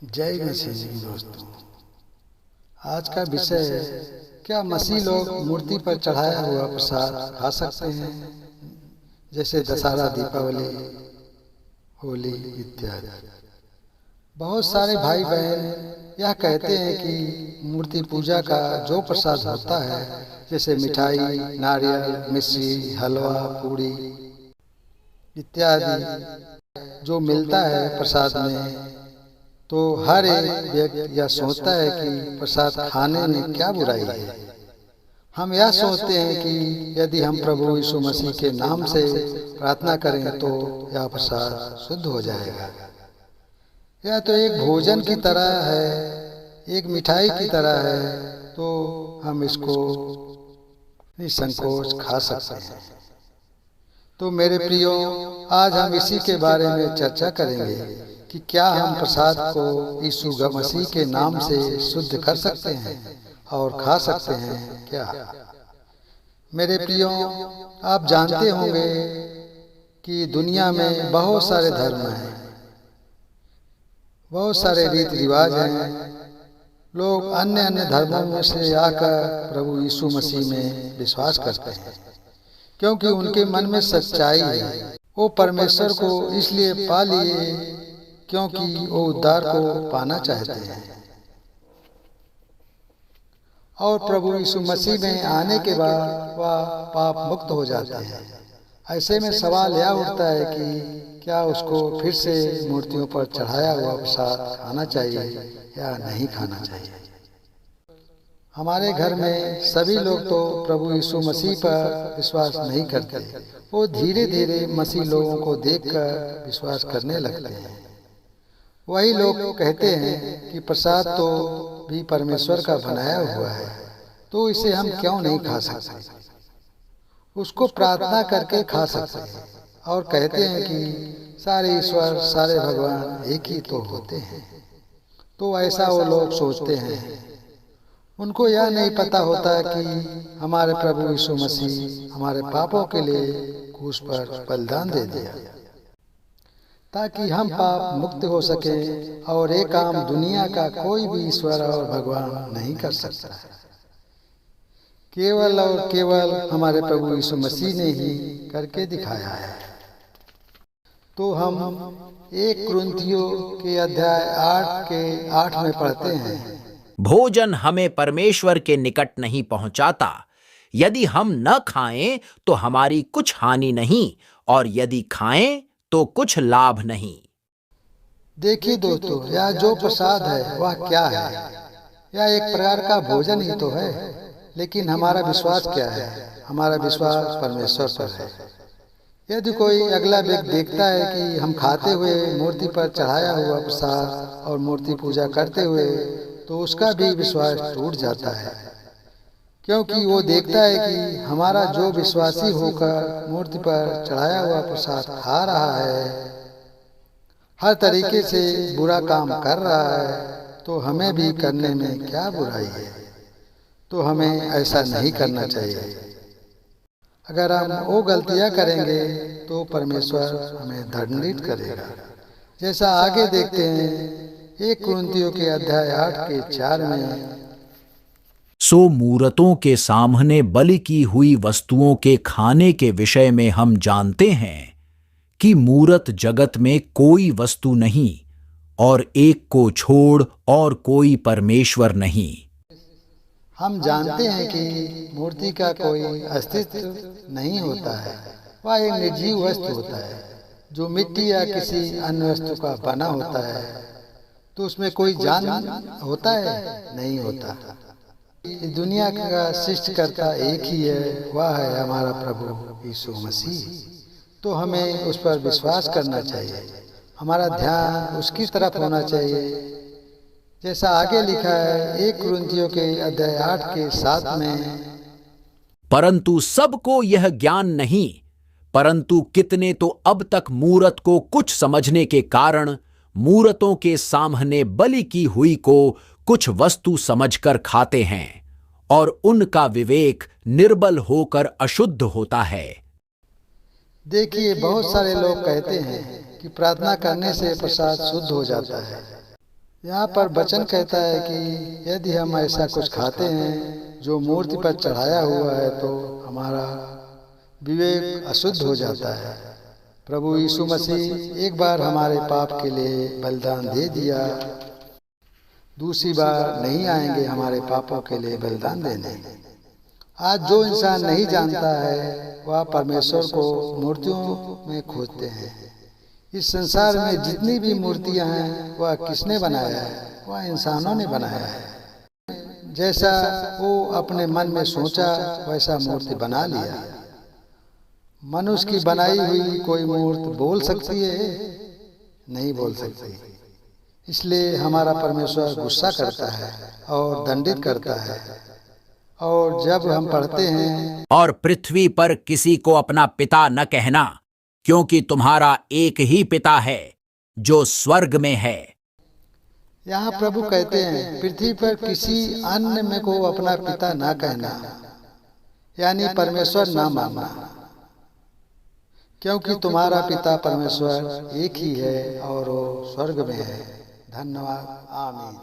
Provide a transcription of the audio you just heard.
जय मसीह जी दोस्तों। आज का विषय है, क्या मसीह लोग मूर्ति पर चढ़ाया हुआ प्रसाद खा सकते हैं, जैसे दशहरा, दीपावली, होली इत्यादि। बहुत सारे भाई बहन यह कहते हैं कि मूर्ति पूजा का जो प्रसाद होता है, जैसे मिठाई, नारियल, मिश्री, हलवा, पूड़ी इत्यादि जो मिलता है प्रसाद में, तो हर एक व्यक्ति यह सोचता है कि प्रसाद खाने में क्या बुराई है। हम यह सोचते हैं कि यदि हम प्रभु यीशु मसीह के नाम से प्रार्थना करें तो यह प्रसाद शुद्ध हो जाएगा। यह तो एक भोजन की तरह है, एक मिठाई की तरह है, तो हम इसको निसंकोच खा सकते हैं। तो मेरे प्रियो, आज हम इसी के बारे में चर्चा करेंगे कि क्या हम प्रसाद को यीशु मसीह के नाम से शुद्ध कर सकते हैं और खा सकते हैं क्या। मेरे प्रियो, आप जानते होंगे कि दुनिया में बहुत सारे धर्म हैं, बहुत सारे रीति रिवाज हैं। लोग अन्य अन्य धर्मों में से आकर प्रभु यीशु मसीह में विश्वास करते हैं, क्योंकि उनके मन में सच्चाई है। वो परमेश्वर को इसलिए पा लिए क्योंकि वो उद्धार को पाना चाहते हैं, और प्रभु यीशु मसीह में आने के बाद वह पाप मुक्त हो जाते हैं। ऐसे में सवाल यह उठता है कि क्या उसको फिर से मूर्तियों पर चढ़ाया हुआ प्रसाद खाना चाहिए या नहीं खाना चाहिए। हमारे घर में सभी लोग तो प्रभु यीशु मसीह पर विश्वास नहीं करते। वो धीरे धीरे मसीह लोगों को देखकर विश्वास करने लगते हैं। वही लोग कहते हैं कि प्रसाद तो भी परमेश्वर का बनाया हुआ है, तो इसे हम क्यों नहीं खा सकते। उसको प्रार्थना करके खा सकते हैं, और कहते हैं कि सारे ईश्वर, सारे भगवान एक ही तो होते हैं। तो ऐसा वो लोग सोचते हैं। उनको यह नहीं पता होता कि हमारे प्रभु यीशु मसीह हमारे पापों के लिए क्रूस पर बलिदान दे दिया, ताकि हम पाप मुक्त हो सके, और एक काम दुनिया का कोई भी ईश्वर और भगवान नहीं कर सकता। केवल और केवल हमारे प्रभु यीशु मसीह ने ही करके दिखाया है। तो हम 1 कुरिन्थियों के अध्याय 8 के 8 में पढ़ते हैं, भोजन हमें परमेश्वर के निकट नहीं पहुंचाता। यदि हम न खाएं तो हमारी कुछ हानि नहीं, और यदि खाएं तो कुछ लाभ नहीं। देखिए दोस्तों, यह जो प्रसाद है वह क्या है। यह एक प्रकार का भोजन ही तो है, लेकिन हमारा विश्वास क्या है। हमारा विश्वास परमेश्वर पर है। यदि कोई अगला व्यक्ति देखता है कि हम खाते हुए मूर्ति पर चढ़ाया हुआ प्रसाद और मूर्ति पूजा करते हुए, तो उसका भी विश्वास टूट जाता है, क्योंकि वो देखता है कि हमारा जो विश्वासी होकर मूर्ति पर चढ़ाया हुआ प्रसाद खा रहा है, हर तरीके से बुरा काम कर रहा है, तो हमें भी करने में क्या बुराई है। तो हमें ऐसा नहीं करना चाहिए। अगर हम वो गलतियां करेंगे तो परमेश्वर हमें दंडित करेगा। जैसा आगे देखते हैं 1 कुरिन्थियों के अध्याय 8 के 4 में, सो मूरतों के सामने बलि की हुई वस्तुओं के खाने के विषय में हम जानते हैं कि मूरत जगत में कोई वस्तु नहीं, और एक को छोड़ और कोई परमेश्वर नहीं। हम जानते हैं कि मूर्ति का कोई अस्तित्व नहीं होता है। वह एक निर्जीव वस्तु होता है, जो मिट्टी या किसी अन्य वस्तु का बना होता है। तो उसमें कोई जान होता है? नहीं होता। इस दुनिया का सृष्टिकर्ता एक ही है, वह है हमारा प्रभु यीशु मसीह। तो हमें उस पर विश्वास करना चाहिए। हमारा ध्यान उसकी तरफ होना चाहिए। जैसा आगे लिखा है 1 कुरिन्थियों के अध्याय 8 के 7 में, परंतु सबको यह ज्ञान नहीं, परंतु कितने तो अब तक मूरत को कुछ समझने के कारण मूरतों के सामने बलि की हुई को कुछ वस्तु समझकर खाते हैं, और उनका विवेक निर्बल होकर अशुद्ध होता है। देखिए, बहुत सारे लोग कहते हैं कि प्रार्थना करने से प्रसाद शुद्ध हो जाता है। यहाँ पर वचन कहता है कि यदि हम ऐसा कुछ खाते हैं जो मूर्ति पर चढ़ाया हुआ है तो हमारा विवेक अशुद्ध हो जाता है। प्रभु यीशु मसीह एक बार हमारे पाप के लिए बलिदान दे दिया, दूसरी बार नहीं आएंगे हमारे पापों के लिए बलिदान देने। आज जो इंसान नहीं जानता है वह परमेश्वर को मूर्तियों में खोजते हैं। इस संसार में जितनी भी मूर्तियां हैं वह किसने बनाया है? वह इंसानों ने बनाया है। जैसा वो अपने मन में सोचा वैसा मूर्ति बना लिया। मनुष्य की बनाई हुई कोई मूर्ति बोल सकती है? नहीं बोल सकती। इसलिए हमारा परमेश्वर गुस्सा करता है और दंडित करता है। और जब हम पढ़ते हैं, और पृथ्वी पर किसी को अपना पिता न कहना, क्योंकि तुम्हारा एक ही पिता है जो स्वर्ग में है। यहाँ प्रभु कहते हैं पृथ्वी पर किसी अन्य में को अपना पिता ना कहना, यानी परमेश्वर ना मानना, क्योंकि तुम्हारा पिता परमेश्वर एक ही है और वो स्वर्ग में है। धन्यवाद। आमीन।